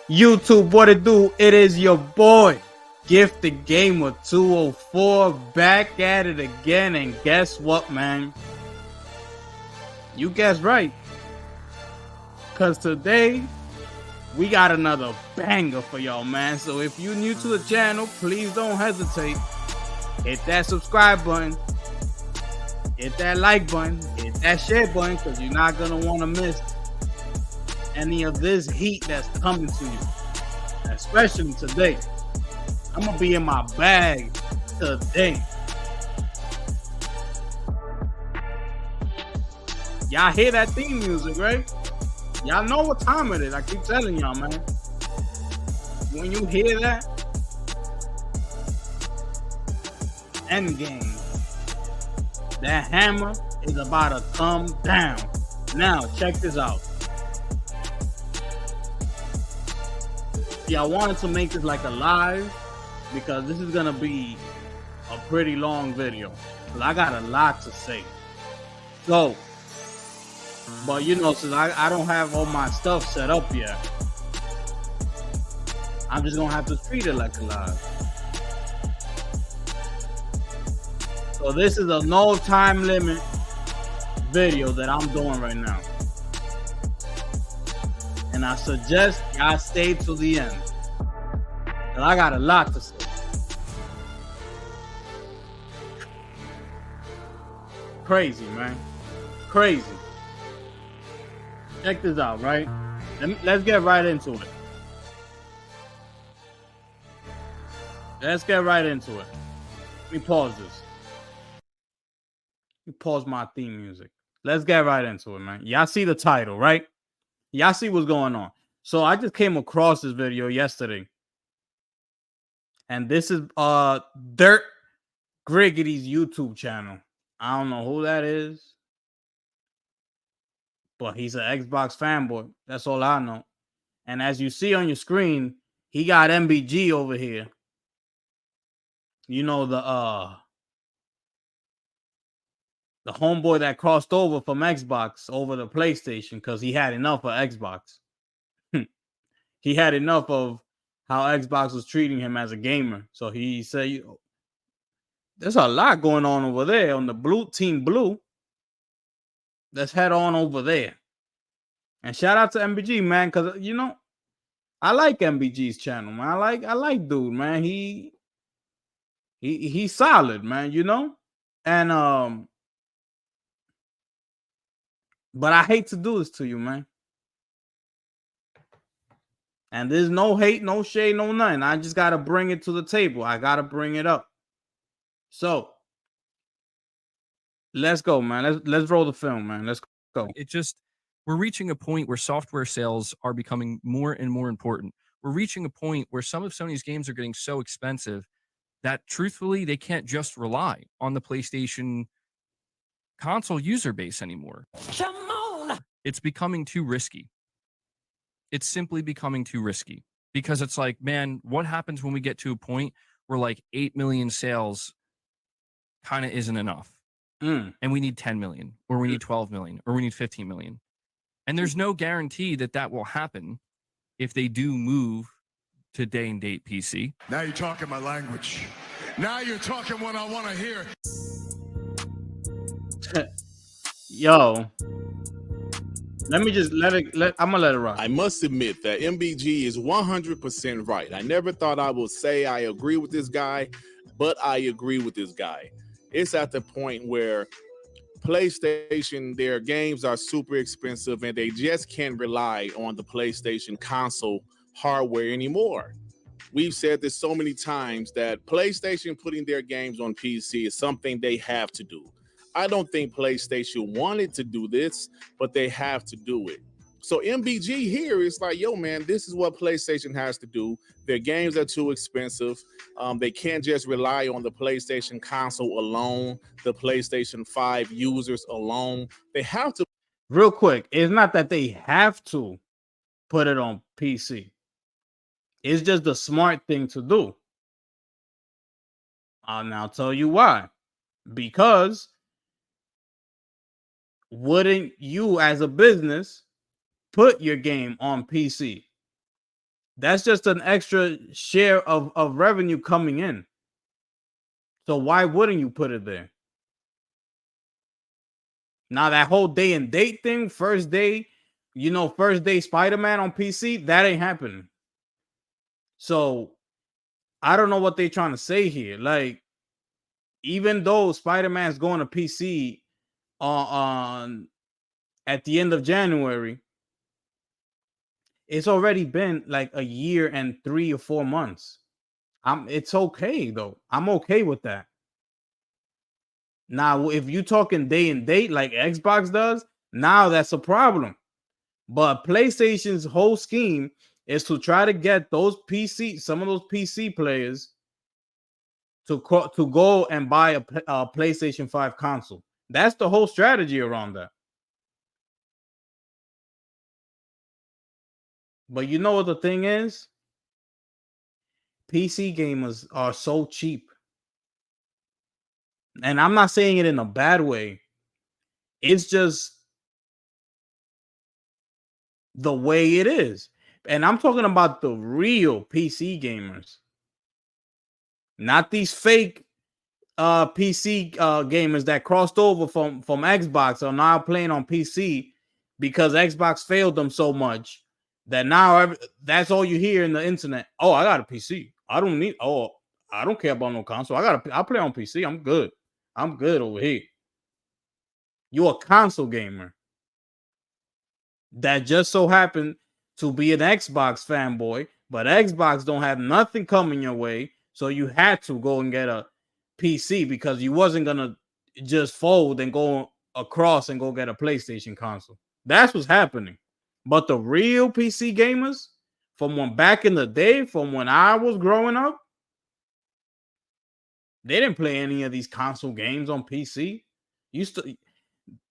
YouTube, what it do? It is your boy, Gifted Gamer 204, back at it again. And guess what, man? You guessed right. Because today, we got another banger for y'all, man. So if you're new to the channel, please don't hesitate. Hit that subscribe button. Hit that like button. Hit that share button, because you're not going to want to miss any of this heat that's coming to you, especially today. I'm gonna be in my bag today. Y'all hear that theme music, right? Y'all know what time it is. I keep telling y'all, man. When you hear that, endgame. That hammer is about to come down. Now, check this out. Yeah, I wanted to make this like a live because this is gonna be a pretty long video. Cause I got a lot to say. So, but you know, since I don't have all my stuff set up yet, I'm just gonna have to treat it like a live. So this is a no time limit video that I'm doing right now. And I suggest y'all stay to the end. And I got a lot to say. Crazy, man. Crazy. Check this out, right? Let's get right into it. Let's get right into it. Let me pause this. Let me pause my theme music. Let's get right into it, man. Y'all see the title, right? Y'all see what's going on. So I just came across this video yesterday. And this is Dirt Griggity's YouTube channel. I don't know who that is. But he's an Xbox fanboy. That's all I know. And as you see on your screen, he got MBG over here. You know, the homeboy that crossed over from Xbox over to PlayStation because he had enough of Xbox. He had enough of how Xbox was treating him as a gamer. So he said, there's a lot going on over there on the blue team blue. Let's head on over there. And shout out to MBG, man, because you know, I like MBG's channel, man. I like dude, man. He's solid, man, you know? And but I hate to do this to you, man. And there's no hate, no shade, no nothing. I just gotta bring it to the table. I gotta bring it up. So let's go, man. Let's roll the film, man. Let's go. We're reaching a point where software sales are becoming more and more important. We're reaching a point where some of Sony's games are getting so expensive that truthfully, they can't just rely on the PlayStation console user base anymore. Come on! It's becoming too risky. It's simply becoming too risky because it's like, man, what happens when we get to a point where like 8 million sales kind of isn't enough? And we need 10 million, or we need 12 million, or we need 15 million. And there's no guarantee that that will happen if they do move to day and date PC. Now you're talking my language. Now you're talking what I want to hear. Yo. I'm gonna let it run. I must admit that MBG is 100% right. I never thought I would say I agree with this guy, but I agree with this guy. It's at the point where PlayStation, their games are super expensive and they just can't rely on the PlayStation console hardware anymore. We've said this so many times that PlayStation putting their games on PC is something they have to do. I don't think PlayStation wanted to do this, but they have to do it. So MBG here is like, yo, man, this is what PlayStation has to do. Their games are too expensive. They can't just rely on the PlayStation console alone, the PlayStation 5 users alone. They have to. Real quick, it's not that they have to put it on PC. It's just the smart thing to do. I'll now tell you why. Because wouldn't you as a business put your game on PC? That's just an extra share of revenue coming in. So why wouldn't you put it there? Now that whole day and date thing, first day Spider-Man on PC, that ain't happening. So I don't know what they're trying to say here. Like, even though Spider-Man's going to PC on at the end of January, it's already been like a year and 3 or 4 months. It's okay though. I'm okay with that. Now, if you talking day and date like Xbox does, now that's a problem. But PlayStation's whole scheme is to try to get some of those PC players to go and buy a PlayStation 5 console. That's the whole strategy around that. But you know what the thing is? PC gamers are so cheap. And I'm not saying it in a bad way. It's just the way it is. And I'm talking about the real PC gamers. Not these fake PC gamers that crossed over from Xbox are now playing on PC because Xbox failed them so much that now that's all you hear in the internet. Oh, I got a PC. I don't care about no console. I play on PC. I'm good. I'm good over here. You're a console gamer that just so happened to be an Xbox fanboy, but Xbox don't have nothing coming your way, so you had to go and get a PC because you wasn't gonna just fold and go across and go get a PlayStation console. That's what's happening. But the real PC gamers from when back in the day, from when I was growing up, they didn't play any of these console games on PC. Used to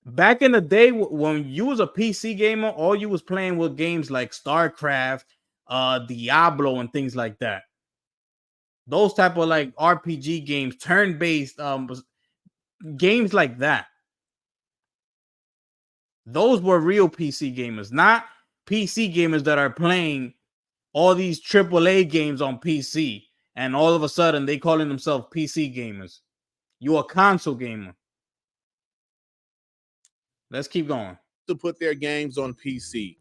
Back in the day when you was a PC gamer, all you was playing with games like StarCraft, Diablo, and things like that. Those type of like RPG games, turn-based games like that. Those were real PC gamers, not PC gamers that are playing all these AAA games on PC, and all of a sudden they calling themselves PC gamers. You a console gamer. Let's keep going. To put their games on PC.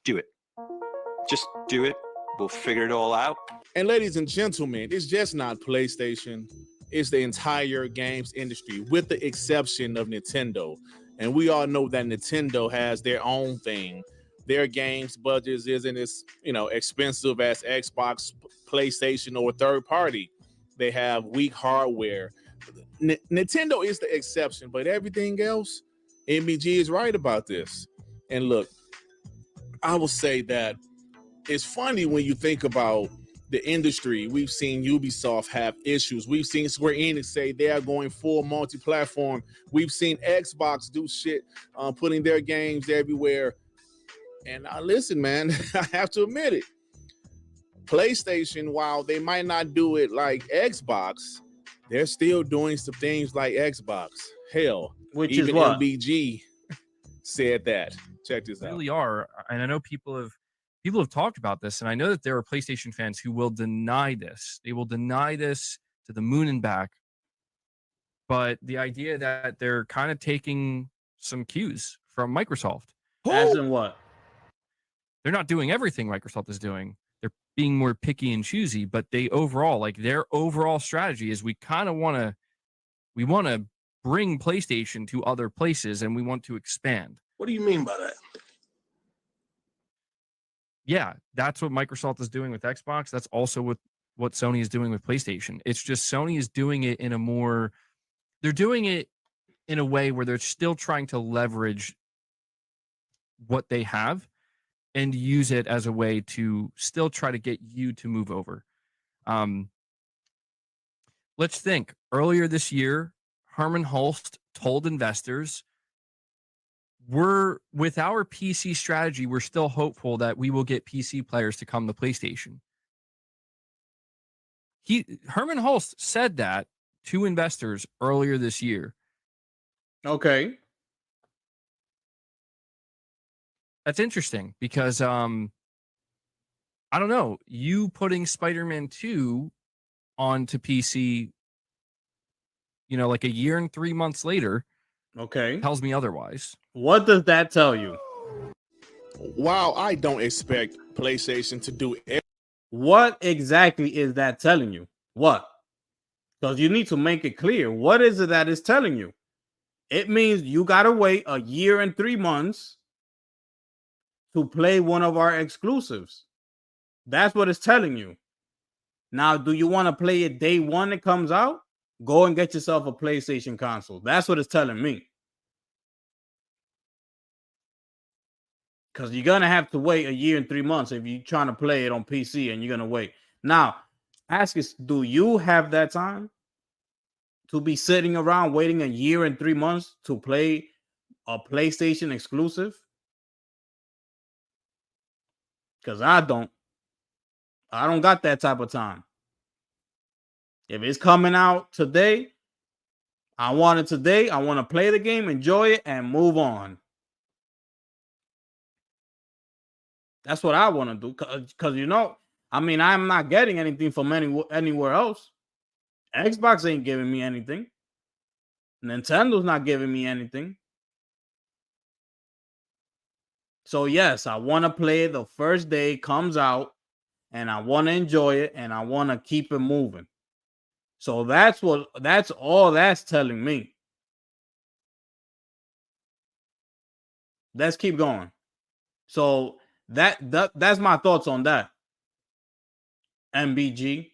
Do it. Just do it. We'll figure it all out. And ladies and gentlemen, it's just not PlayStation. It's the entire games industry, with the exception of Nintendo. And we all know that Nintendo has their own thing. Their games budgets isn't as expensive as Xbox, PlayStation, or third party. They have weak hardware. Nintendo is the exception, but everything else, MBG is right about this. And look, I will say that it's funny when you think about the industry. We've seen Ubisoft have issues. We've seen Square Enix say they are going full multi-platform. We've seen Xbox do shit, putting their games everywhere. And listen, man, I have to admit it. PlayStation, while they might not do it like Xbox, they're still doing some things like Xbox. Hell, Which even is what? MBG said that. Check this out. Really are, and I know people have talked about this, and I know that there are PlayStation fans who will deny this. They will deny this to the moon and back. But the idea that they're kind of taking some cues from Microsoft. As in what? They're not doing everything Microsoft is doing. They're being more picky and choosy, but they overall, like their overall strategy is we want to bring PlayStation to other places and we want to expand. What do you mean by that? Yeah, that's what Microsoft is doing with Xbox. That's also what Sony is doing with PlayStation. It's just Sony is doing it they're doing it in a way where they're still trying to leverage what they have and use it as a way to still try to get you to move over. Let's think. Earlier this year, Herman Hulst told investors, with our PC strategy, we're still hopeful that we will get PC players to come to PlayStation. Herman Hulst said that to investors earlier this year. Okay. That's interesting because I don't know. You putting Spider-Man 2 onto PC, like a year and 3 months later Okay. tells me otherwise. What does that tell you? While I don't expect PlayStation to do What exactly is that telling you? What? Because you need to make it clear. What is it that is telling you? It means you got to wait a year and 3 months to play one of our exclusives. That's what it's telling you. Now, do you want to play it day one it comes out? Go and get yourself a PlayStation console. That's what it's telling me. Because you're going to have to wait a year and 3 months if you're trying to play it on PC and you're going to wait. Now, ask us, do you have that time to be sitting around waiting a year and 3 months to play a PlayStation exclusive? Because I don't got that type of time. If it's coming out today, I want it today. I want to play the game, enjoy it, and move on. That's what I want to do. Because, I'm not getting anything from anywhere else. Xbox ain't giving me anything. Nintendo's not giving me anything. So, yes, I want to play it the first day it comes out, and I want to enjoy it, and I want to keep it moving. So that's all that's telling me. Let's keep going. So that's my thoughts on that. MBG.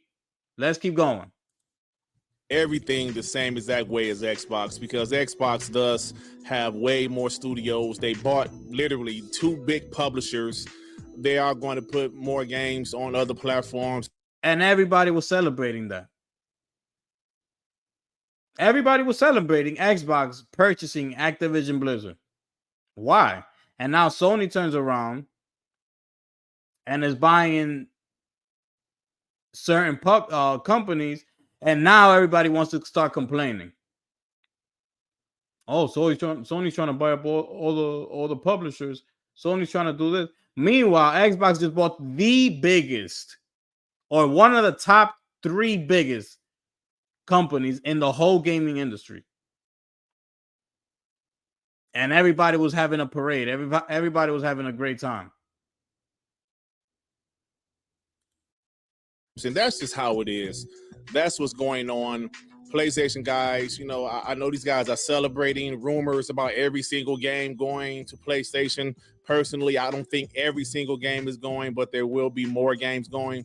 Let's keep going. everything the same exact way as Xbox, because Xbox does have way more studios. They bought literally 2 big publishers. They are going to put more games on other platforms. And everybody was celebrating that. Everybody was celebrating Xbox purchasing Activision Blizzard. Why? And now Sony turns around and is buying certain companies, and now everybody wants to start complaining. Oh, Sony's trying to buy up all the publishers. Sony's trying to do this. Meanwhile, Xbox just bought the biggest, or one of the top 3 biggest companies in the whole gaming industry. And everybody was having a parade. Everybody was having a great time. And that's just how it is. That's what's going on. PlayStation guys, I know these guys are celebrating rumors about every single game going to PlayStation. Personally, I don't think every single game is going, but there will be more games going.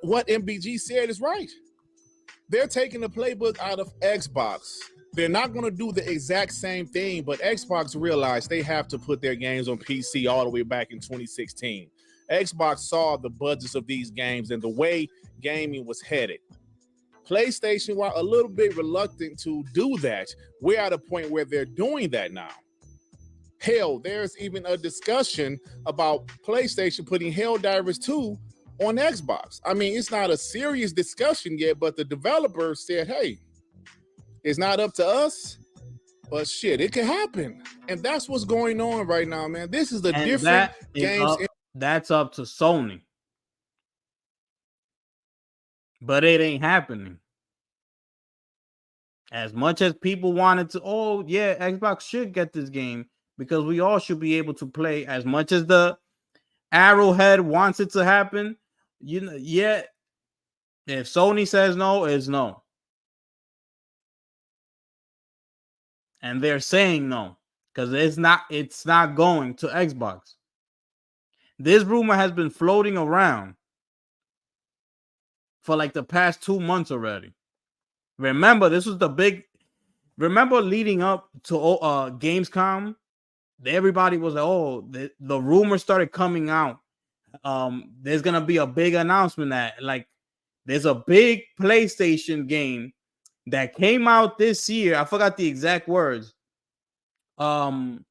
What MBG said is right. They're taking the playbook out of Xbox. They're not going to do the exact same thing, but Xbox realized they have to put their games on PC all the way back in 2016. Xbox saw the budgets of these games and the way gaming was headed. PlayStation were a little bit reluctant to do that. We're at a point where they're doing that now. Hell, there's even a discussion about PlayStation putting Helldivers 2 on Xbox. I mean, it's not a serious discussion yet, but the developers said, hey, it's not up to us, but shit, it can happen. And that's what's going on right now, man. This is a different game. That's up to Sony. But it ain't happening. As much as people wanted to, Xbox should get this game because we all should be able to play. As much as the Arrowhead wants it to happen, if Sony says no, it's no. And they're saying no because it's not going to Xbox. This rumor has been floating around for like the past 2 months already. Remember, this was remember leading up to Gamescom, everybody was like, the rumor started coming out. There's going to be a big announcement that there's a big PlayStation game that came out this year. I forgot the exact words. That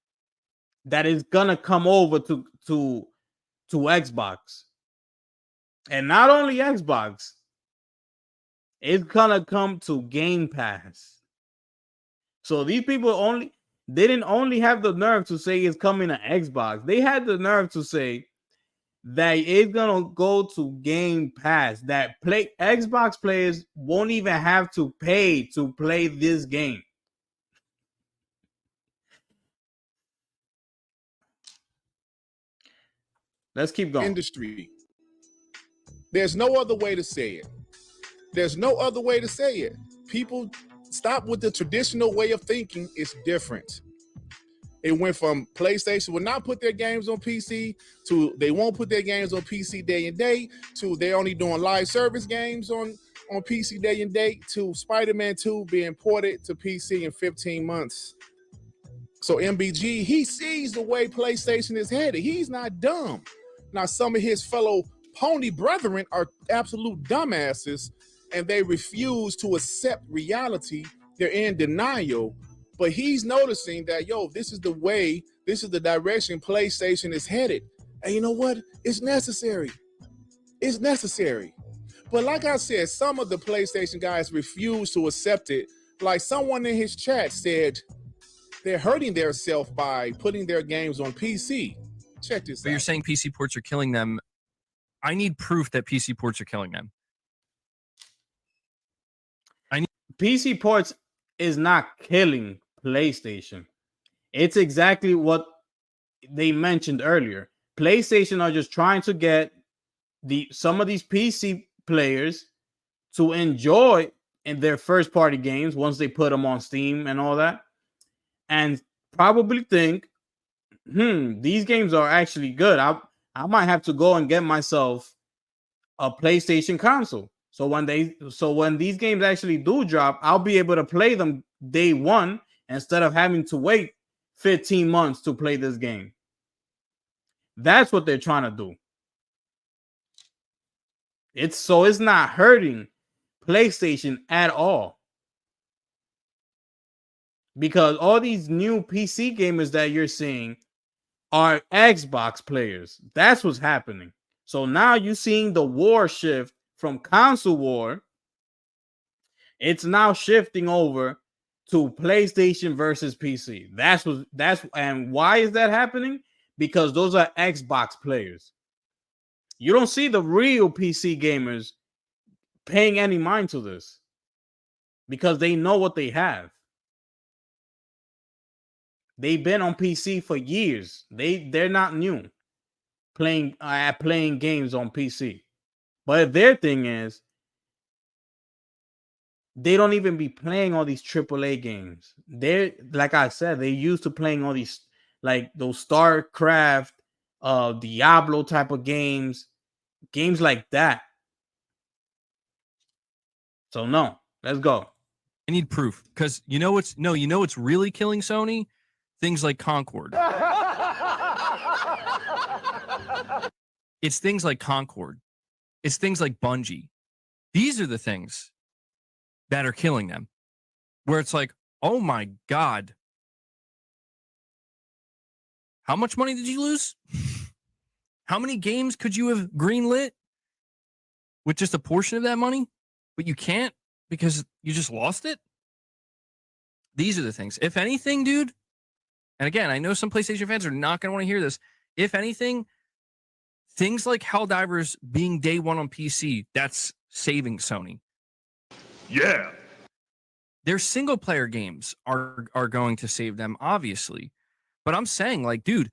is going to come over to Xbox. And not only Xbox, it's gonna come to Game Pass. So these people didn't only have the nerve to say it's coming to Xbox. They had the nerve to say that it's gonna go to Game Pass. That play Xbox players won't even have to pay to play this game. Let's keep going. Industry. There's no other way to say it. There's no other way to say it. People stop with the traditional way of thinking. It's different. It went from PlayStation will not put their games on PC to they won't put their games on PC day and date to they're only doing live service games on PC day and date to Spider-Man 2 being ported to PC in 15 months. So MBG, he sees the way PlayStation is headed. He's not dumb. Now, some of his fellow pony brethren are absolute dumbasses and they refuse to accept reality. They're in denial. But he's noticing that, yo, this is the way, this is the direction PlayStation is headed. And you know what? It's necessary. It's necessary. But like I said, some of the PlayStation guys refuse to accept it. Like someone in his chat said, they're hurting themselves by putting their games on PC. Check this out. You're saying PC ports are killing them. I need proof that PC ports are killing them. PC ports is not killing PlayStation. It's exactly what they mentioned earlier. PlayStation are just trying to get some of these PC players to enjoy in their first party games once they put them on Steam and all that, and probably think, these games are actually good. I might have to go and get myself a PlayStation console. So when these games actually do drop, I'll be able to play them day one instead of having to wait 15 months to play this game. That's what they're trying to do. It's not hurting PlayStation at all. Because all these new PC gamers that you're seeing are Xbox players. That's what's happening. So now you're seeing the war shift from console war. It's now shifting over to PlayStation versus PC. And why is that happening? Because those are Xbox players. You don't see the real PC gamers paying any mind to this because they know what they have. They've been on PC for years. They're not new playing games on PC. But their thing is they don't even be playing all these AAA games. They're, like I said, they used to playing all these, like those StarCraft, Diablo type of games like that. So no, let's go. I need proof because you know what's really killing Sony? Things like Concord. It's things like Concord. It's things like Bungie. These are the things that are killing them. Where it's like, oh my God. How much money did you lose? How many games could you have greenlit with just a portion of that money? But you can't because you just lost it? These are the things. If anything, dude, and again, I know some PlayStation fans are not going to want to hear this. If anything, things like Helldivers being day one on PC, that's saving Sony. Yeah. Their single player games are going to save them, obviously. But I'm saying, like, dude,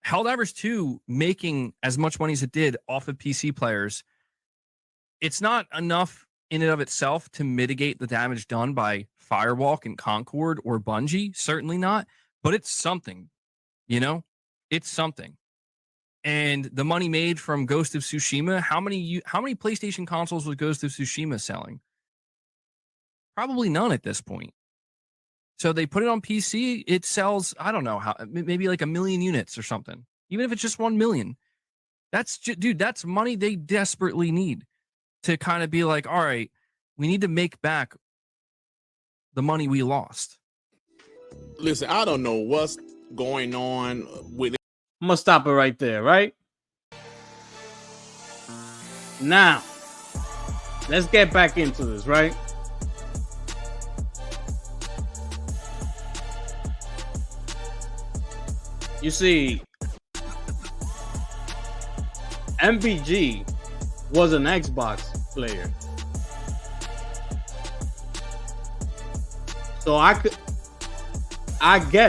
Helldivers 2 making as much money as it did off of PC players, it's not enough in and of itself to mitigate the damage done by Firewalk and Concord or Bungie. Certainly not. But it's something, you know? It's something. And the money made from Ghost of Tsushima, how many PlayStation consoles was Ghost of Tsushima selling? Probably none at this point. So they put it on PC, it sells, I don't know how, maybe like 1 million units or something. Even if it's just 1 million. Dude, that's money they desperately need to kind of be like, all right, we need to make back the money we lost. Listen, I don't know what's going on with it. I'm gonna stop it right there, right? Now, let's get back into this, right? You see, MBG was an Xbox player. So I get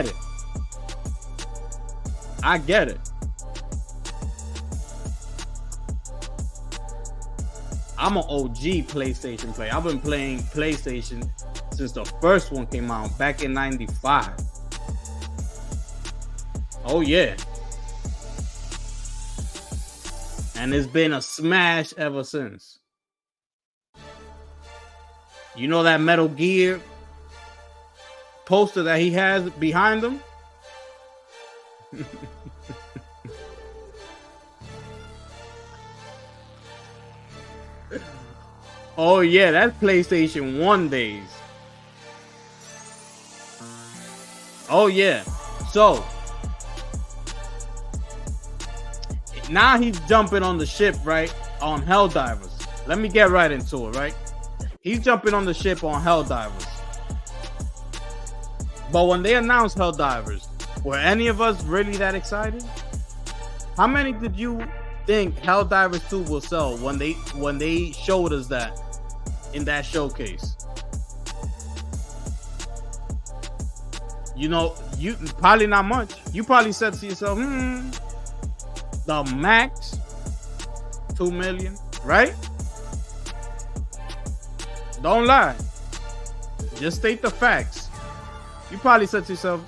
it. I get it. I'm an OG PlayStation player. I've been playing PlayStation since the first one came out back in 95. Oh yeah. And it's been a smash ever since. You know that Metal Gear poster that he has behind him? Oh yeah, that's PlayStation 1 days. Oh yeah. So now he's jumping on the ship, right? On Helldivers. Let me get right into it, right? He's jumping on the ship on Helldivers. But when they announced Helldivers, were any of us really that excited? How many did you think Helldivers 2 will sell when they showed us that in that showcase? You know, you probably not much. You probably said to yourself, the max 2 million, right? Don't lie. Just state the facts. You probably said to yourself,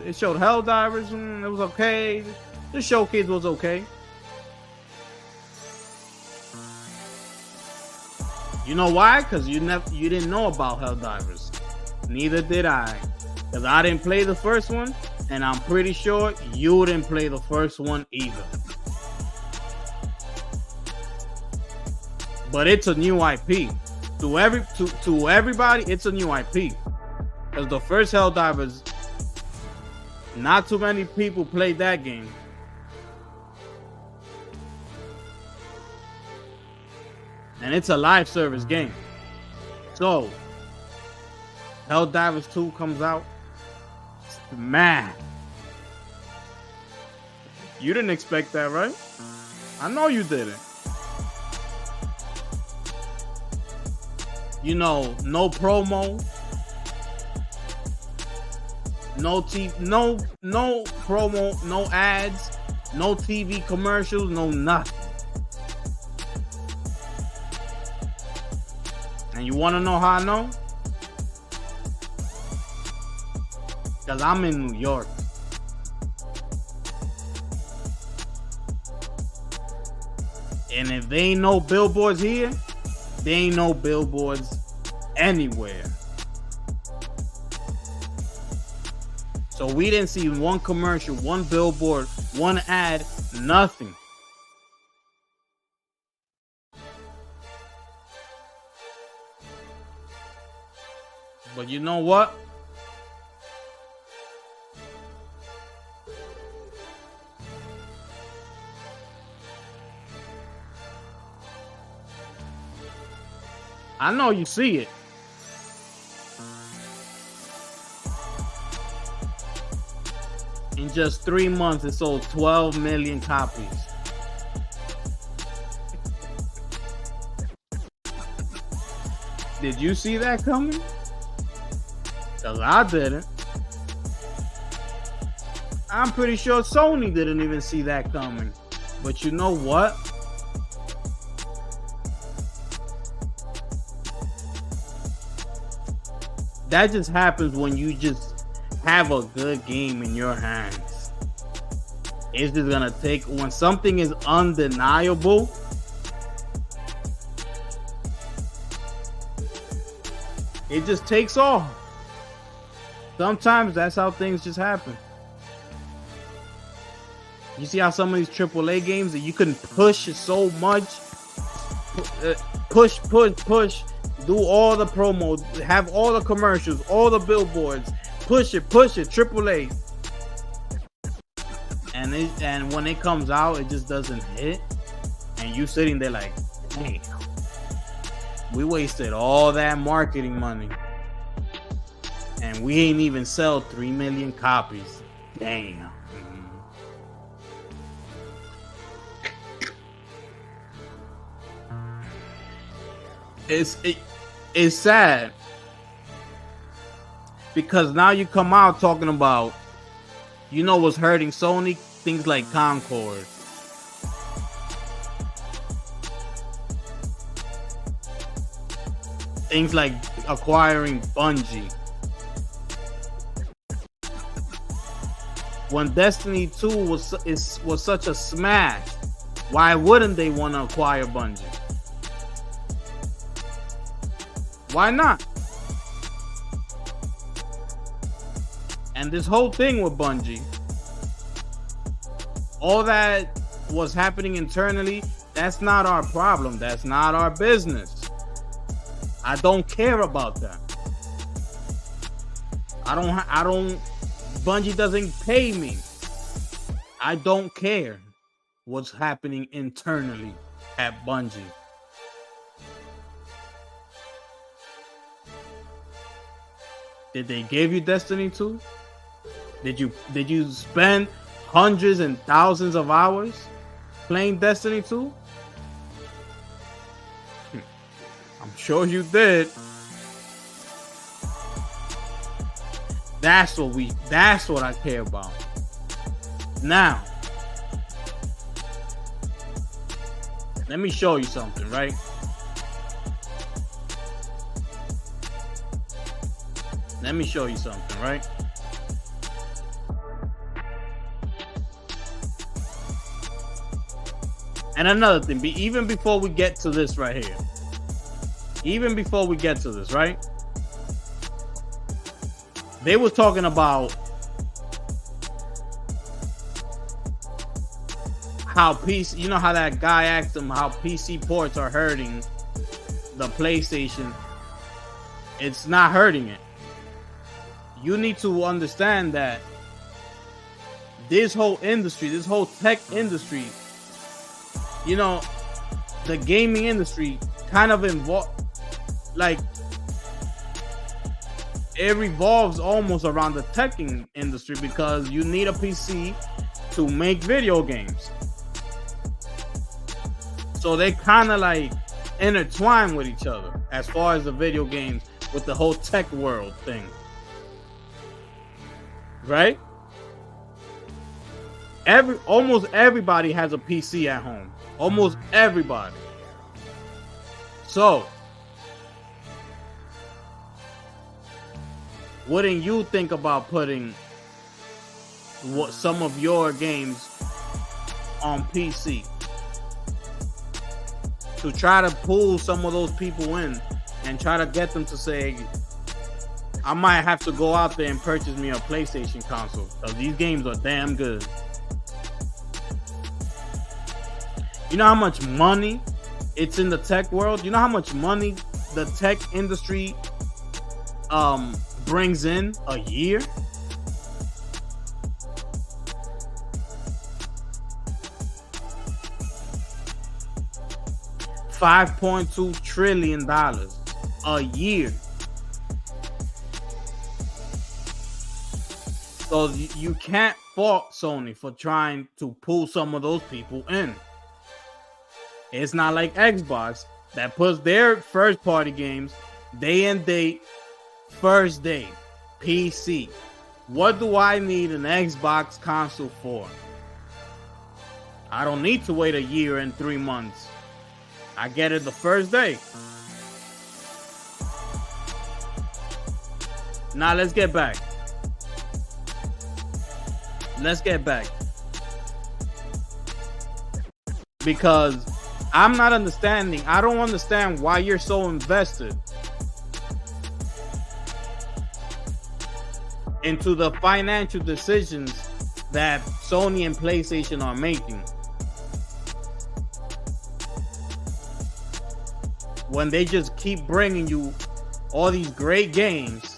it showed Helldivers, it was okay. The showcase was okay. You know why? Because you didn't know about Helldivers. Neither did I. Because I didn't play the first one, and I'm pretty sure you didn't play the first one either. But it's a new IP. To everybody, it's a new IP. Because the first Helldivers, not too many people played that game. And it's a live service game. So, Helldivers 2 comes out. Man. You didn't expect that, right? I know you didn't. You know, no promo. No promo, no ads, no TV commercials, no nothing. And you want to know how I know? Because I'm in New York. And if they ain't no billboards here, they ain't no billboards anywhere. So we didn't see one commercial, one billboard, one ad, nothing. But you know what? I know you see it. In just 3 months, it sold 12 million copies. Did you see that coming? Because I didn't. I'm pretty sure Sony didn't even see that coming. But you know what? That just happens when you just have a good game in your hands. It's just gonna take, when something is undeniable, it just takes off. Sometimes that's how things just happen. You see how some of these AAA games that you can push so much, push, do all the promo, have all the commercials, all the billboards, push it, AAA. And when it comes out, it just doesn't hit. And you sitting there like, damn, we wasted all that marketing money. And we ain't even sell 3 million copies. Damn. it's sad because now you come out talking about, you know what's hurting Sony? Things like Concord. Things like acquiring Bungie. When Destiny 2 was such a smash, why wouldn't they want to acquire Bungie? Why not? And this whole thing with Bungie, all that was happening internally, that's not our problem. That's not our business. I don't care about that. I don't, Bungie doesn't pay me. I don't care what's happening internally at Bungie. Did they give you Destiny 2? Did you spend hundreds and thousands of hours playing Destiny 2? I'm sure you did. That's what I care about. Now, let me show you something, right? Let me show you something, right? And another thing, even before we get to this right here, right? They was talking about how PC, you know how that guy asked them how PC ports are hurting the PlayStation. It's not hurting it. You need to understand that this whole industry, this whole tech industry, you know, the gaming industry kind of it revolves almost around the tech industry because you need a PC to make video games. So they kind of like intertwine with each other as far as the video games with the whole tech world thing. Right? Almost everybody has a PC at home. Almost everybody. So, wouldn't you think about putting some of your games on PC to try to pull some of those people in and try to get them to say, I might have to go out there and purchase me a PlayStation console because these games are damn good. You know how much money it's in the tech world? You know how much money the tech industry brings in a year? $5.2 trillion a year. So you can't fault Sony for trying to pull some of those people in. It's not like Xbox that puts their first party games day and date, first day, PC. What do I need an Xbox console for? I don't need to wait a year and 3 months. I get it the first day. Now let's get back. Because I'm not understanding. I don't understand why you're so invested into the financial decisions that Sony and PlayStation are making. When they just keep bringing you all these great games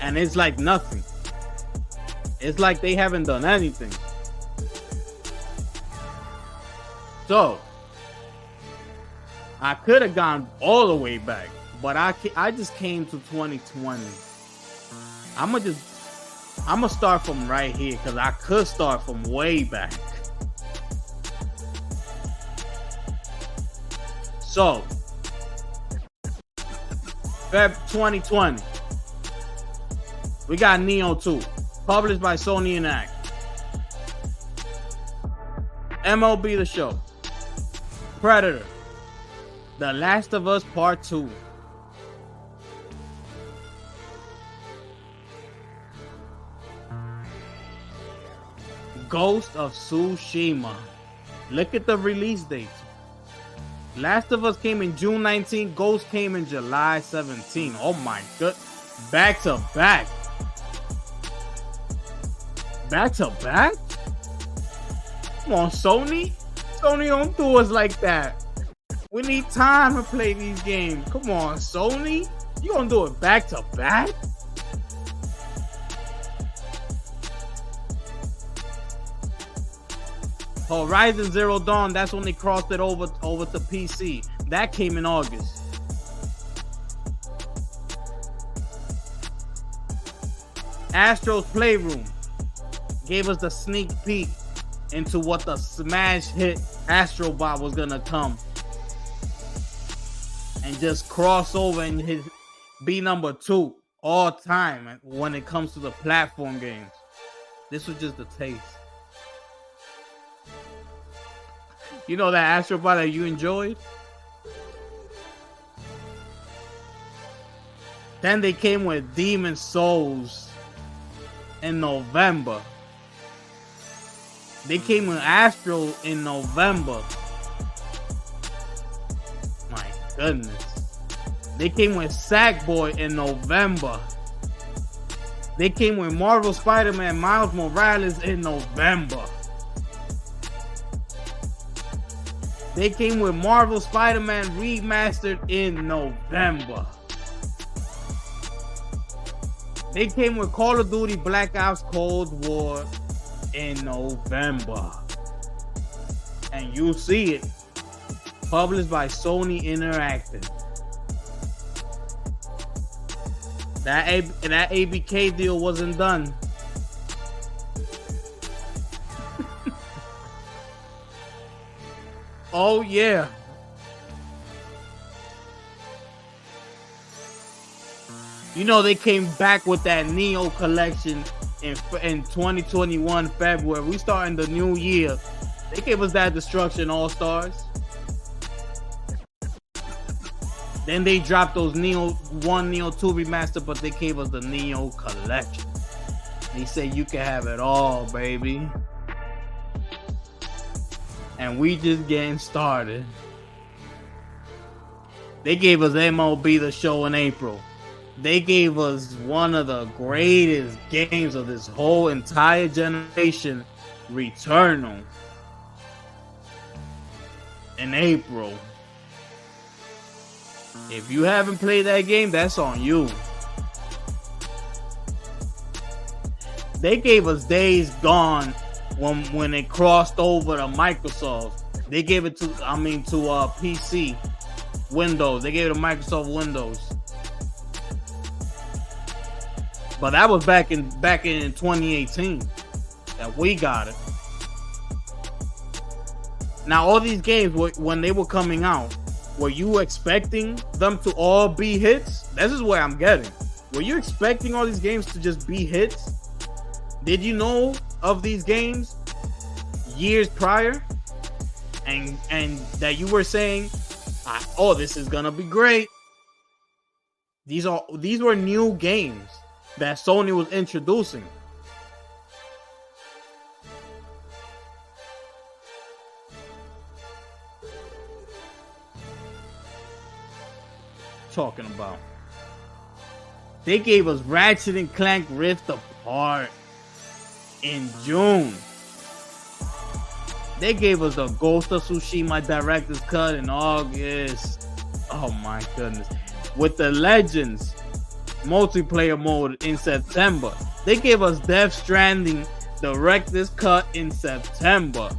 and it's like nothing. It's like they haven't done anything. So, I could have gone all the way back, but I just came to 2020. I'm gonna start from right here because I could start from way back. So, Feb 2020, we got Neo 2, published by Sony Interactive. MLB The Show, Predator, The Last of Us Part 2. Ghost of Tsushima. Look at the release dates. Last of Us came in June 19. Ghost came in July 17. Oh my god. Back to back. Back to back? Come on, Sony. Sony don't do us like that. We need time to play these games. Come on, Sony. You gonna do it back to back? Horizon Zero Dawn, that's when they crossed it over to PC. That came in August. Astro's Playroom gave us the sneak peek into what the smash hit Astro Bot was gonna come. And just cross over and be number 2 all time when it comes to the platform games. This was just a taste. You know that Astro Bot that you enjoyed? Then they came with Demon Souls in November. They came with Astro in November. My goodness. They came with Sackboy in November. They came with Marvel Spider-Man Miles Morales in November. They came with Marvel Spider-Man Remastered in November. They came with Call of Duty Black Ops Cold War in November. And you see it. Published by Sony Interactive. That ABK deal wasn't done. Oh yeah. You know they came back with that Neo collection in 2021 February. We starting the new year. They gave us that Destruction All-Stars. Then they dropped those Neo 1, Neo 2 remaster, but they gave us the Neo collection. They say you can have it all, baby. And we just getting started. They gave us MLB The Show in April. They gave us one of the greatest games of this whole entire generation, Returnal, in April. If you haven't played that game, that's on you. They gave us Days Gone when it crossed over to Microsoft. They gave it to PC, Windows. They gave it to Microsoft Windows. But that was back in 2018 that we got it. Now all these games, when they were coming out, were you expecting them to all be hits? This is what I'm getting. Were you expecting all these games to just be hits? Did you know of these games years prior? And that you were saying, oh, this is gonna be great. These were new games that Sony was introducing. Talking about. They gave us Ratchet and Clank Rift Apart in June. They gave us the Ghost of Tsushima Director's Cut in August. Oh my goodness. With the Legends multiplayer mode in September. They gave us Death Stranding Director's Cut in September.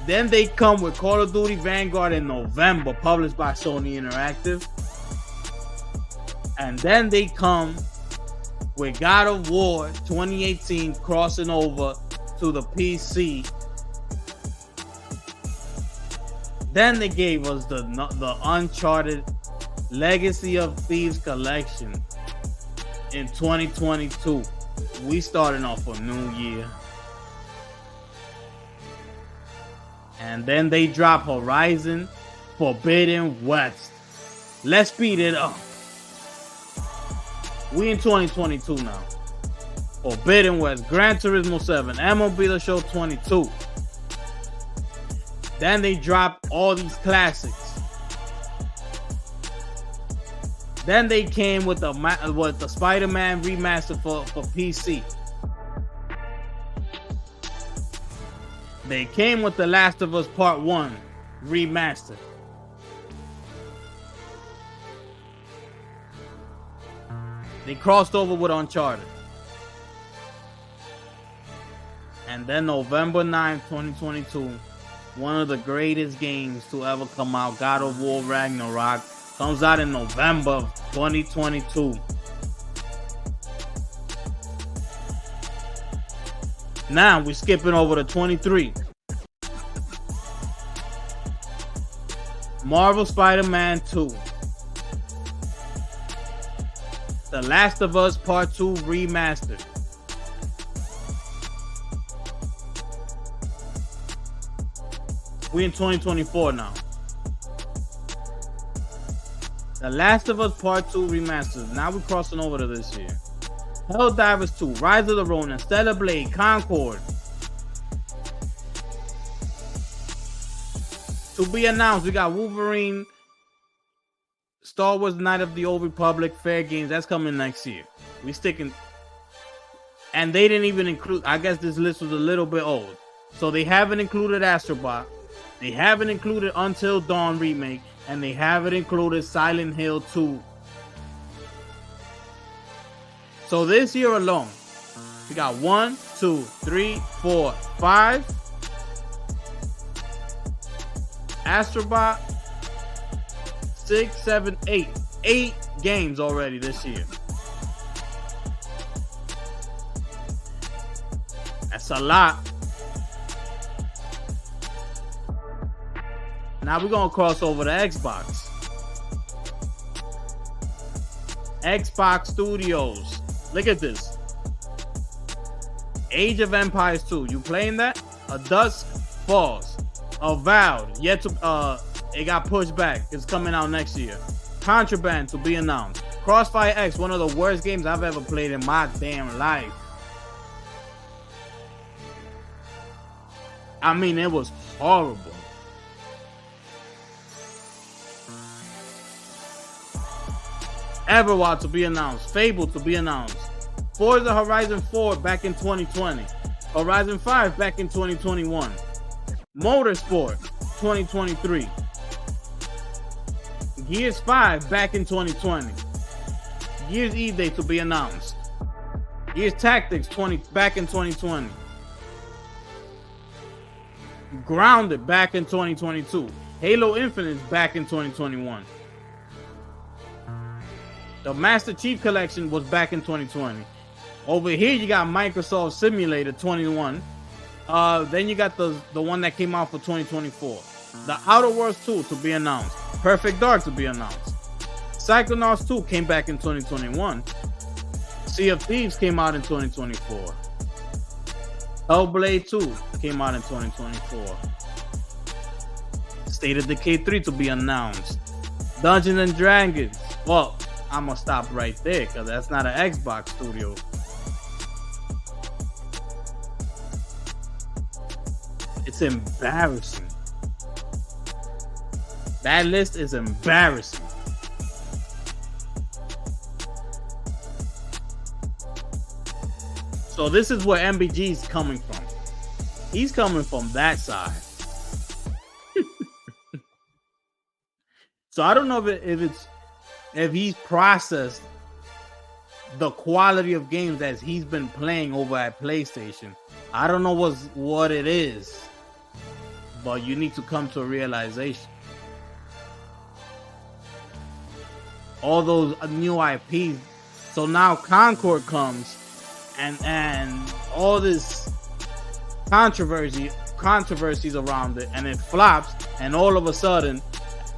Then they come with Call of Duty Vanguard in November, published by Sony Interactive. And then they come with God of War 2018 crossing over to the PC Then they gave us the Uncharted Legacy of Thieves collection in 2022. We starting off a new year. And then they drop Horizon Forbidden West. Let's speed it up. We in 2022 now. Forbidden West, Gran Turismo 7, MLB The Show 22. Then they drop all these classics. Then they came with the Spider-Man remaster for PC. They came with The Last of Us Part 1 remaster. They crossed over with Uncharted. And then November 9th, 2022, one of the greatest games to ever come out, God of War Ragnarok, comes out in November of 2022. Now we're skipping over to 23. Marvel Spider-Man 2. The Last of Us Part 2 remastered. We in 2024 now. The Last of Us Part 2 remastered. Now we're crossing over to this year. Helldivers 2, Rise of the Ronin, Stellar Blade, Concord. To be announced, we got Wolverine, Star Wars Knight of the Old Republic, Fair Games. That's coming next year. We sticking. And they didn't even include, I guess this list was a little bit old. So they haven't included Astrobot. They haven't included Until Dawn Remake. And they haven't included Silent Hill 2. So this year alone, we got 1, 2, 3, 4, 5. Astrobot, 6, 7, 8. 8 games already this year. That's a lot. Now we're going to cross over to Xbox. Xbox Studios. Look at this. Age of Empires 2. You playing that? A Dusk Falls. Avowed. Yet to it got pushed back. It's coming out next year. Contraband to be announced. Crossfire X, one of the worst games I've ever played in my damn life. I mean, it was horrible. Everwild to be announced. Fable to be announced. Forza Horizon 4 back in 2020. Horizon 5 back in 2021. Motorsport 2023. Gears 5 back in 2020. Gears E-Day to be announced. Gears Tactics back in 2020. Grounded back in 2022. Halo Infinite back in 2021. The Master Chief Collection was back in 2020. Over here, you got Microsoft Simulator 21. Then you got the one that came out for 2024. The Outer Worlds 2 to be announced. Perfect Dark to be announced. Psychonauts 2 came back in 2021. Sea of Thieves came out in 2024. Hellblade 2 came out in 2024. State of Decay 3 to be announced. Dungeons and Dragons. Well, I'm gonna stop right there because that's not an Xbox studio. It's embarrassing. That list is embarrassing. So this is where MBG is coming from. He's coming from that side. So I don't know if he's processed the quality of games that he's been playing over at PlayStation. I don't know what it is, but you need to come to a realization. All those new IPs. So now Concord comes and all this controversies around it, and it flops. and all of a sudden,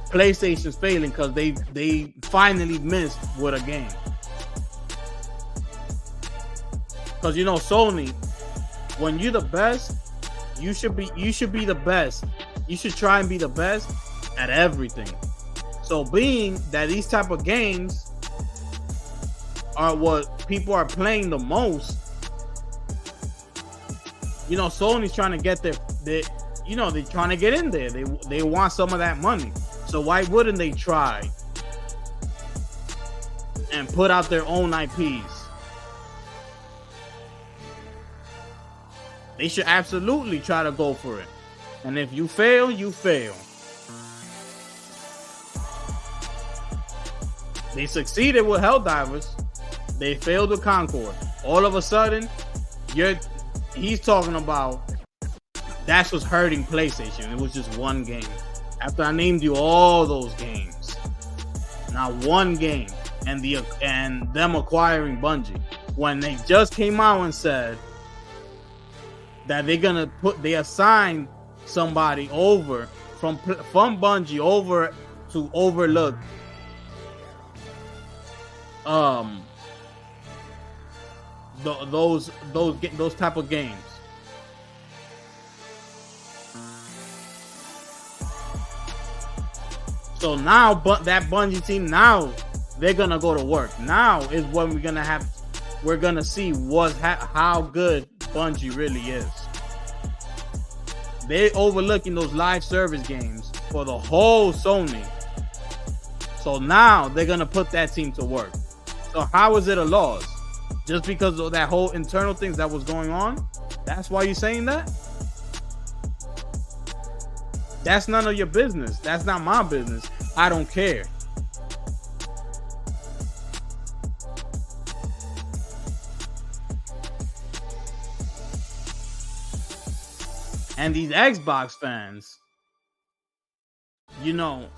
PlayStation's failing because they finally missed with a game. Because you know, Sony, when you're the best, you should be the best. You should try and be the best at everything. So being that these type of games are what people are playing the most, you know, Sony's trying to get they're trying to get in there. They want some of that money. So why wouldn't they try and put out their own IPs? They should absolutely try to go for it. And if you fail, you fail. They succeeded with Helldivers. They failed with Concord. All of a sudden, he's talking about that's what's hurting PlayStation. It was just one game. After I named you all those games, not one game, and them acquiring Bungie, when they just came out and said that they assigned somebody over from Bungie over to overlook those type of games. So now, but that Bungie team, now they're gonna go to work. Now is when we're gonna see how good Bungie really is. They overlooking those live service games for the whole Sony. So now they're gonna put that team to work. So how is it a loss? Just because of that whole internal things that was going on? That's why you're saying that? That's none of your business. That's not my business. I don't care. And these Xbox fans, you know,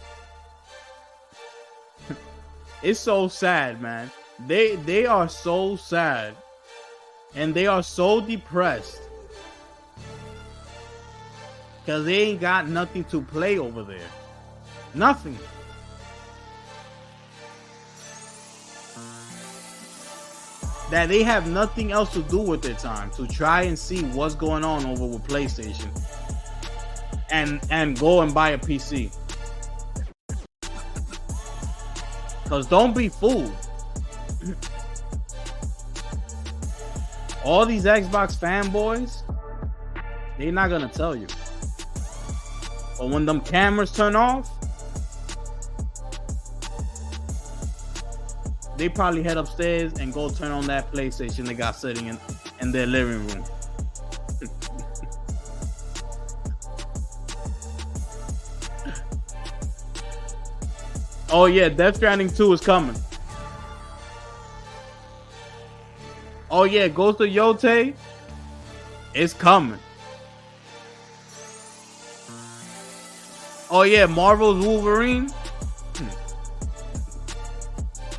it's so sad, man. They are so sad. And they are so depressed. Because they ain't got nothing to play over there. Nothing. That they have nothing else to do with their time to try and see what's going on over with PlayStation. And go and buy a PC. Because don't be fooled. All these Xbox fanboys, they're not going to tell you. But when them cameras turn off, they probably head upstairs and go turn on that PlayStation they got sitting in their living room. Oh yeah, Death Stranding 2 is coming. Oh yeah, Ghost of Yote is coming. Oh yeah, Marvel's Wolverine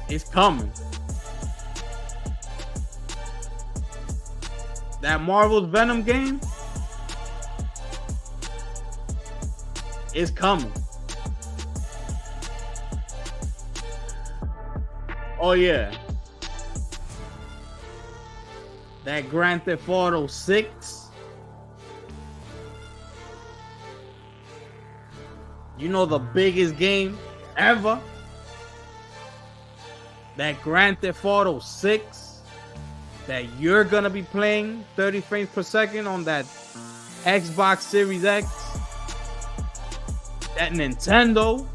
is coming. That Marvel's Venom game is coming. Oh yeah. That Grand Theft Auto 6. You know, the biggest game ever. That Grand Theft Auto 6 that you're gonna be playing 30 frames per second on that Xbox Series X. That Nintendo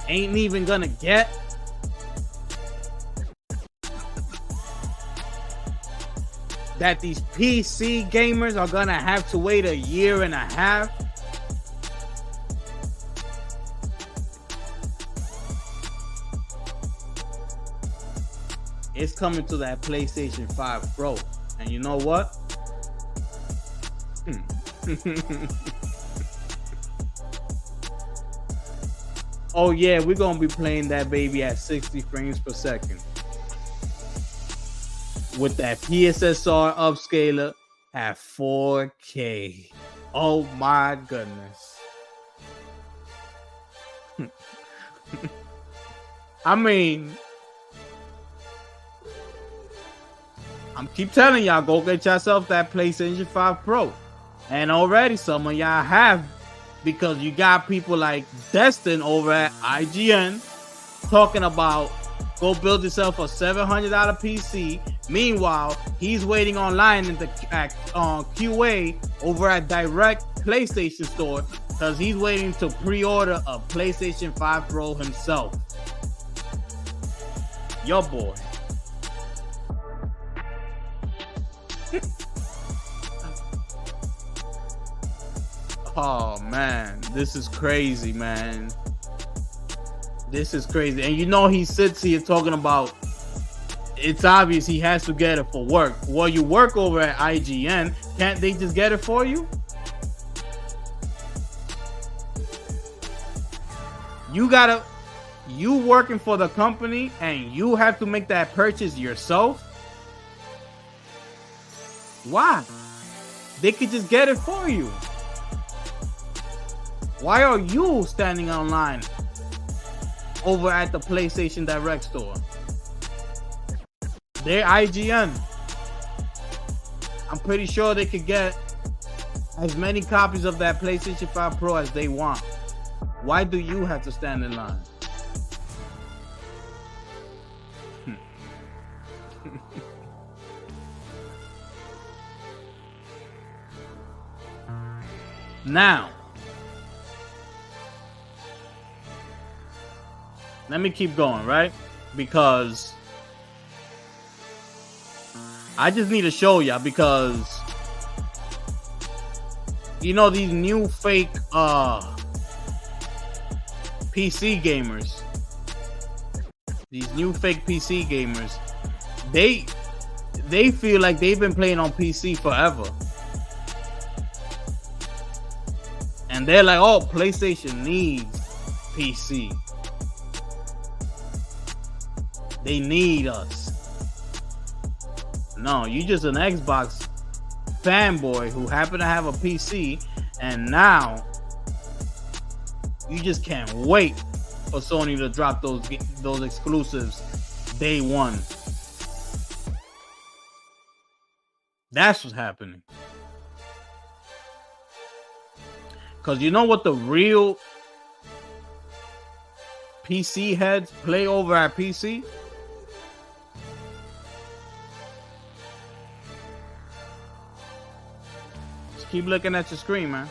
ain't even gonna get. That these PC gamers are gonna have to wait a year and a half. It's coming to that PlayStation 5 Pro. And you know what? Oh yeah, we're gonna be playing that baby at 60 frames per second. With that PSSR upscaler at 4K. Oh my goodness. I mean, I'm keep telling y'all, go get yourself that PlayStation 5 Pro. And already some of y'all have, because you got people like Destin over at IGN talking about go build yourself a $700 PC. Meanwhile, he's waiting online in the QA over at Direct PlayStation Store because he's waiting to pre-order a PlayStation 5 Pro himself. Your boy. Oh man, this is crazy, man. This is crazy. And you know, he sits here talking about it's obvious he has to get it for work. Well, you work over at IGN. Can't they just get it for you? You working for the company and you have to make that purchase yourself? Why? They could just get it for you. Why are you standing online over at the PlayStation Direct store? They're IGN. I'm pretty sure they could get as many copies of that PlayStation 5 Pro as they want. Why do you have to stand in line? Now, let me keep going, right? Because I just need to show y'all, because you know these new fake PC gamers, they feel like they've been playing on PC forever. And they're like, oh, PlayStation needs PC. They need us. No, you just an Xbox fanboy who happen to have a PC, and now you just can't wait for Sony to drop those exclusives day one. That's what's happening. Because you know what the real PC heads play over at PC? Just keep looking at your screen, man.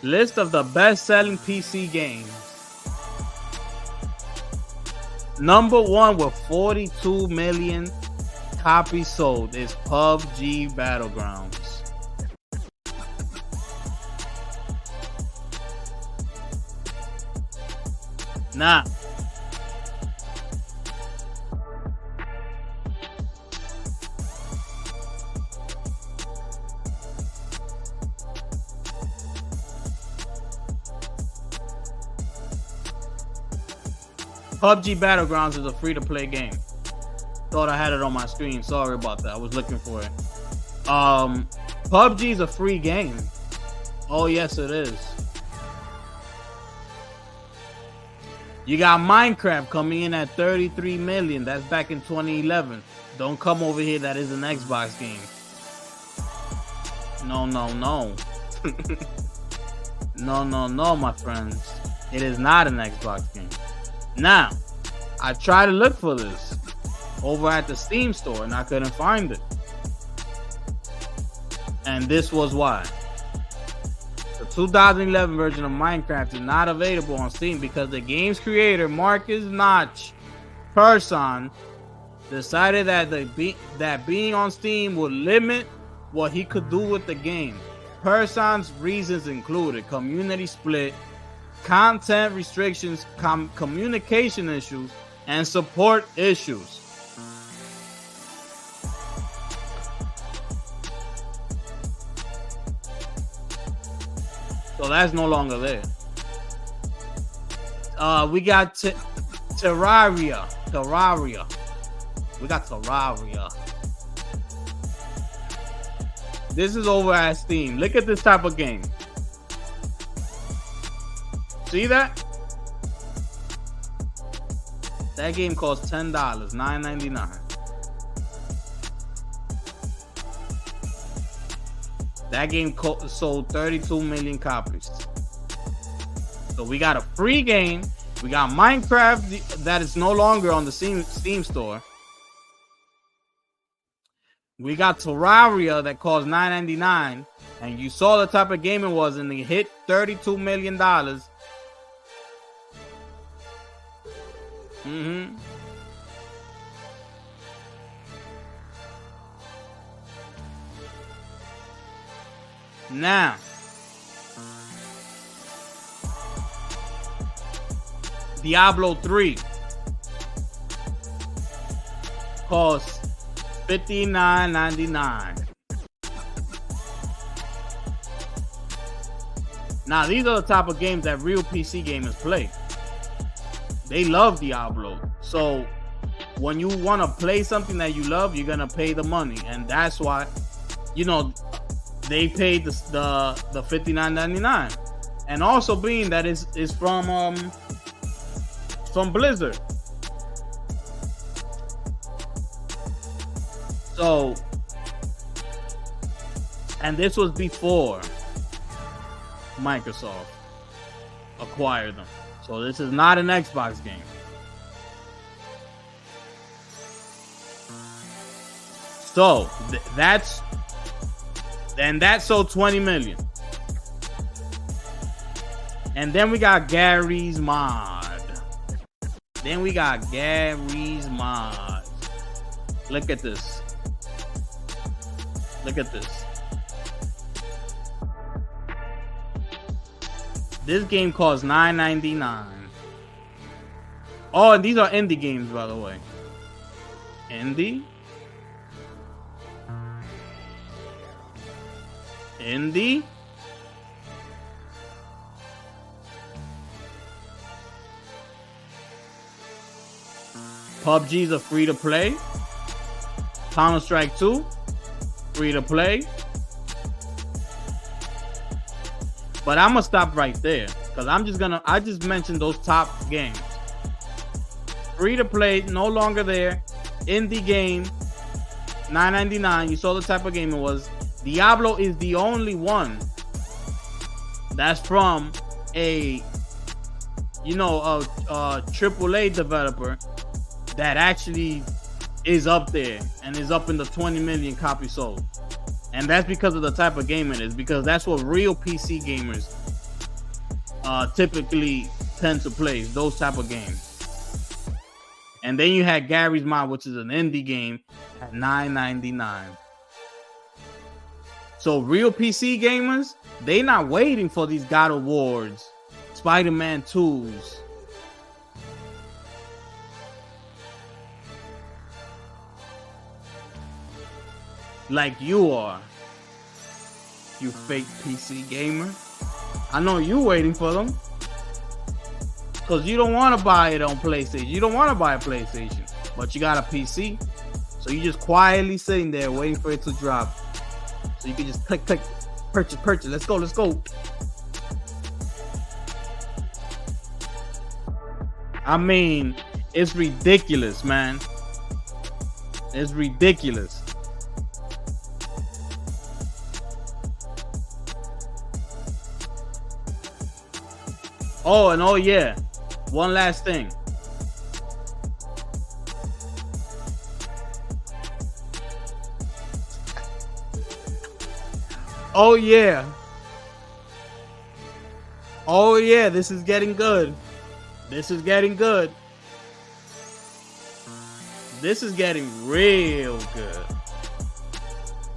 List of the best-selling PC games. Number one with 42 million copies sold is PUBG Battlegrounds. Nah. PUBG Battlegrounds is a free-to-play game. Thought I had it on my screen. Sorry about that. I was looking for it. PUBG is a free game. Oh, yes, it is. You got Minecraft coming in at 33 million. That's back in 2011. Don't come over here. That is an Xbox game. No. No, my friends. It is not an Xbox game. Now, I tried to look for this over at the Steam store and I couldn't find it. And this was why. The 2011 version of Minecraft is not available on Steam because the game's creator, Marcus Notch Persson, decided that being on Steam would limit what he could do with the game. Person's reasons included community split, content restrictions, communication issues, and support issues. So that's no longer there. We got Terraria. We got Terraria. This is over at Steam. Look at this type of game. See that? That game costs $10, $9.99. That game sold 32 million copies. So we got a free game. We got Minecraft that is no longer on the Steam store. We got Terraria that cost $9.99, and you saw the type of game it was, and it hit $32 million. Now, Diablo 3 costs $59.99. Now, these are the type of games that real PC gamers play. They love Diablo. So, when you want to play something that you love, you're going to pay the money. And that's why, you know, they paid the $59.99. And also being that it's from Blizzard. So, and this was before Microsoft acquired them. So this is not an Xbox game. So that sold 20 million. And then we got Gary's Mod. Look at this. This game costs $9.99. Oh, and these are indie games, by the way. Indie. PUBG's a free to play. Counter-Strike 2, free to play. But I'm gonna stop right there because I just mentioned those top games. Free to play, no longer there. Indie game, $9.99. You saw the type of game it was. Diablo is the only one that's from a AAA developer that actually is up there and is up in the 20 million copies sold. And that's because of the type of game it is, because that's what real PC gamers typically tend to play, those type of games. And then you had Gary's Mod, which is an indie game, at $9.99. So real PC gamers, they not waiting for these God Awards, Spider-Man 2s. Like you are, you fake PC gamer. I know you waiting for them because you don't want to buy it on PlayStation. You don't want to buy a PlayStation, but you got a PC, so you just quietly sitting there waiting for it to drop, so you can just click, purchase. Let's go. I mean, it's ridiculous, man. It's ridiculous. Oh, and oh yeah, one last thing. Oh yeah, this is getting good. This is getting real good.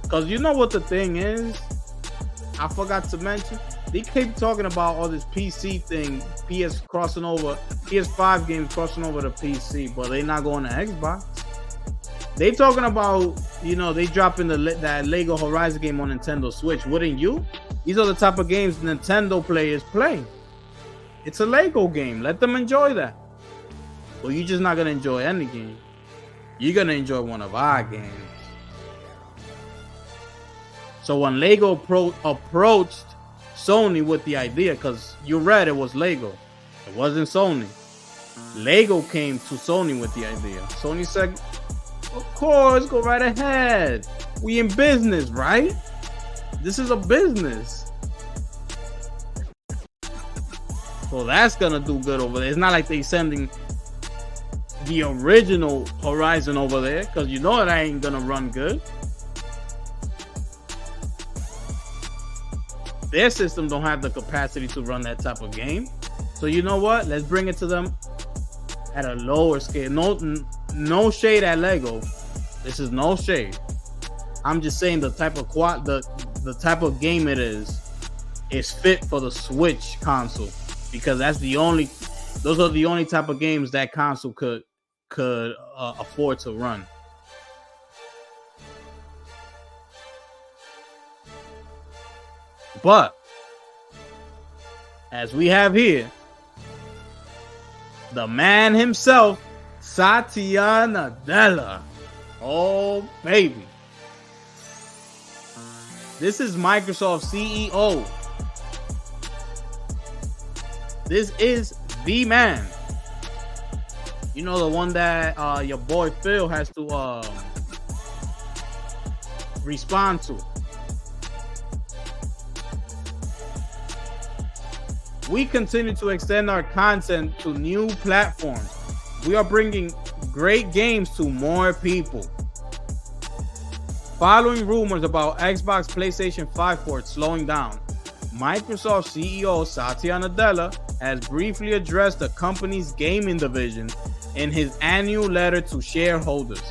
Because you know what the thing is? I forgot to mention. They keep talking about all this PC thing, PS5 games crossing over to PC, but they're not going to Xbox. They talking about, they dropping that Lego Horizon game on Nintendo Switch. Wouldn't you? These are the type of games Nintendo players play. It's a Lego game. Let them enjoy that. Well, you're just not going to enjoy any game. You're going to enjoy one of our games. So when Lego approached Sony with the idea, because you read it was Lego, it wasn't Sony. Lego came to Sony with the idea. Sony said, of course, go right ahead. We in business, right? This is a business. So that's gonna do good over there. It's not like they sending the original Horizon over there, because you know that ain't gonna run good. Their system don't have the capacity to run that type of game. So you know what? Let's bring it to them at a lower scale. No shade at Lego. This is no shade. I'm just saying the type of the type of game it is fit for the Switch console, because those are the only type of games that console could afford to run. But as we have here, the man himself, Satya Nadella. Oh, baby. This is Microsoft CEO. This is the man. You know, the one that your boy Phil has to respond to. We continue to extend our content to new platforms. We are bringing great games to more people. Following rumors about Xbox PlayStation 5 ports slowing down, Microsoft CEO Satya Nadella has briefly addressed the company's gaming division in his annual letter to shareholders.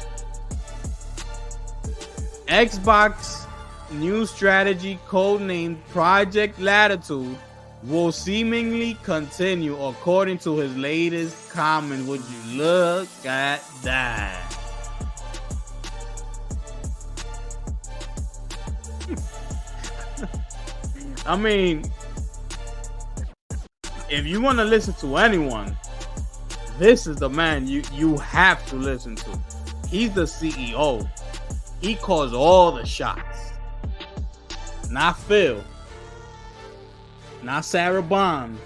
Xbox new strategy, codenamed Project Latitude, will seemingly continue, according to his latest comment. Would you look at that? I mean, if you want to listen to anyone, this is the man you have to listen to. He's the CEO. He calls all the shots. Not Phil. Not Sarah Bond.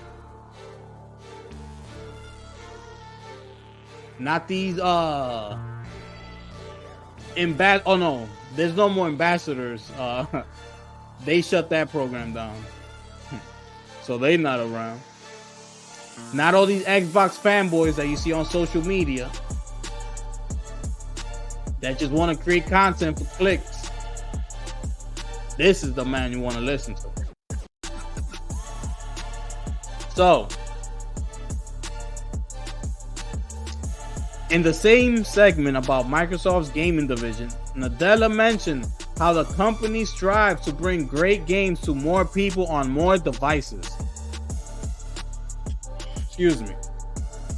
Not these oh no, there's no more ambassadors. They shut that program down. So they not around. Not all these Xbox fanboys that you see on social media that just want to create content for clicks. This is the man you want to listen to. So, in the same segment about Microsoft's gaming division, Nadella mentioned how the company strives to bring great games to more people on more devices. Excuse me.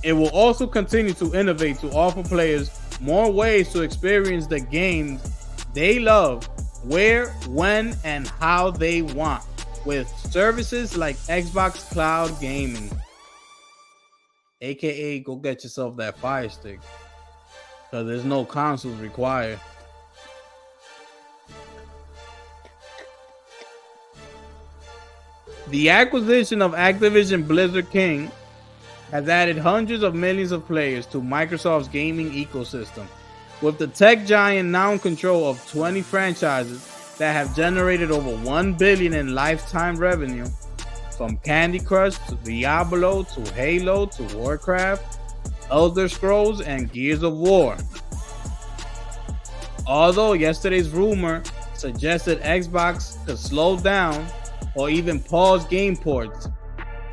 It will also continue to innovate to offer players more ways to experience the games they love, where, when, and how they want, with services like Xbox Cloud Gaming, aka go get yourself that Fire Stick, because there's no consoles required. The acquisition of Activision Blizzard King has added hundreds of millions of players to Microsoft's gaming ecosystem, with the tech giant now in control of 20 franchises that have generated over $1 billion in lifetime revenue, from Candy Crush to Diablo to Halo to Warcraft, Elder Scrolls, and Gears of War. Although yesterday's rumor suggested Xbox could slow down or even pause game ports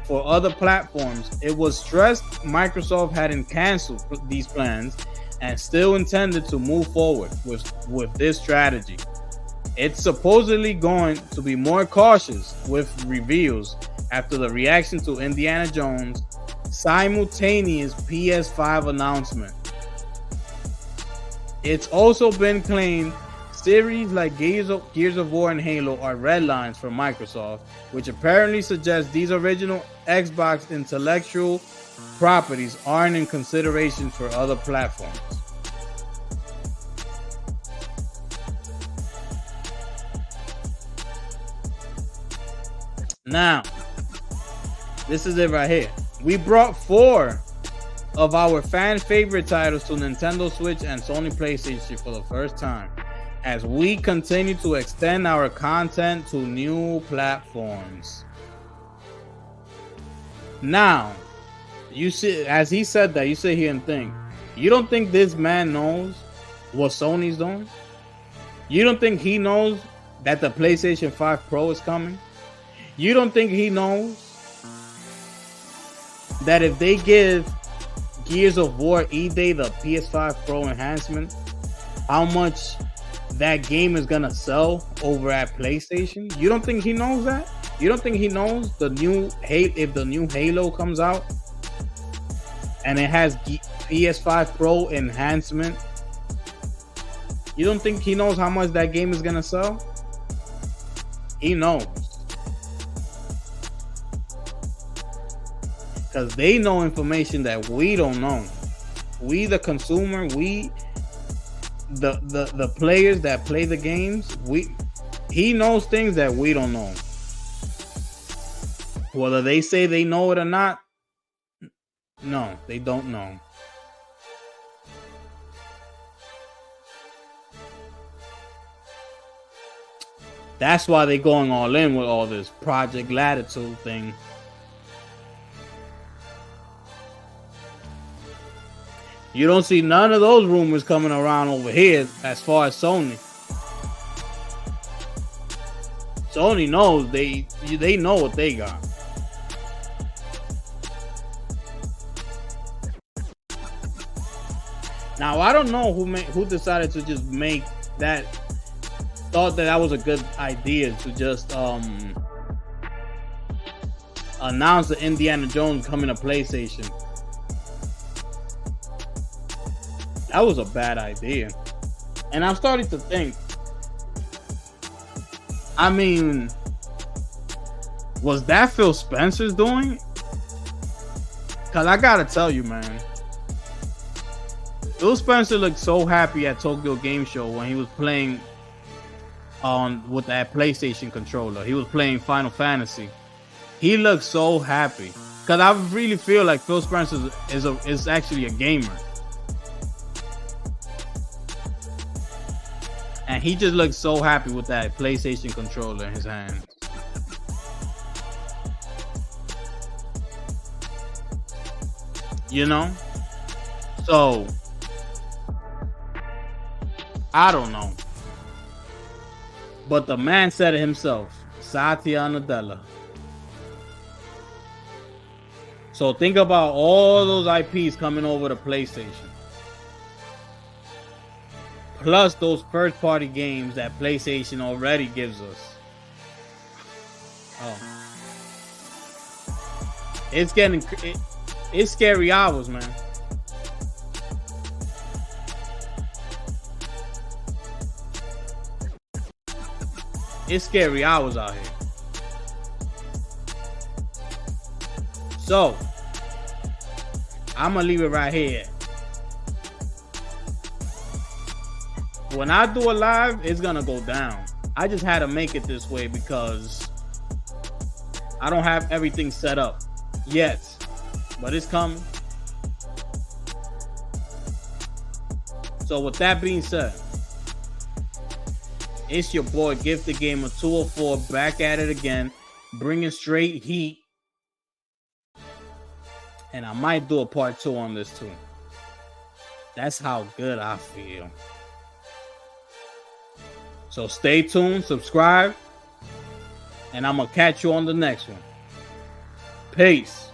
for other platforms, it was stressed Microsoft hadn't canceled these plans and still intended to move forward with this strategy. It's supposedly going to be more cautious with reveals after the reaction to Indiana Jones' simultaneous PS5 announcement. It's also been claimed series like Gears of War and Halo are red lines for Microsoft, which apparently suggests these original Xbox intellectual properties aren't in consideration for other platforms. Now, this is it right here. We brought 4 of our fan favorite titles to Nintendo Switch and Sony PlayStation for the first time, as we continue to extend our content to new platforms. Now, you see, as he said that, you sit here and think, you don't think this man knows what Sony's doing? You don't think he knows that the PlayStation 5 Pro is coming? You don't think he knows that if they give Gears of War E-Day the PS5 Pro enhancement, how much that game is gonna sell over at PlayStation? You don't think he knows that? You don't think he knows if the new Halo comes out and it has PS5 Pro enhancement? You don't think he knows how much that game is gonna sell? He knows. Because they know information that we don't know. We, the consumer, we, the players that play the games, he knows things that we don't know. Whether they say they know it or not, no, they don't know. That's why they're going all in with all this Project Latitude thing. You don't see none of those rumors coming around over here as far as Sony. Sony knows they know what they got. Now I don't know who decided to just make that, thought that was a good idea to just announce that Indiana Jones coming to PlayStation. That was a bad idea. And I'm starting to think, I mean, was that Phil Spencer's doing? Because I gotta tell you, man, Phil Spencer looked so happy at Tokyo Game Show when he was playing with that PlayStation controller. He was playing Final Fantasy. He looked so happy. Because I really feel like Phil Spencer is actually a gamer. And he just looks so happy with that PlayStation controller in his hand. You know? So, I don't know. But the man said it himself. Satya Nadella. So think about all those IPs coming over to PlayStation. Plus those first-party games that PlayStation already gives us. Oh. It's scary hours, man. It's scary hours out here. So, I'm going to leave it right here. When I do a live, it's going to go down. I just had to make it this way because I don't have everything set up yet. But it's coming. So with that being said, it's your boy Gift the Gamer 204 back at it again, bringing straight heat. And I might do a part 2 on this too. That's how good I feel. So stay tuned, subscribe, and I'm going to catch you on the next one. Peace.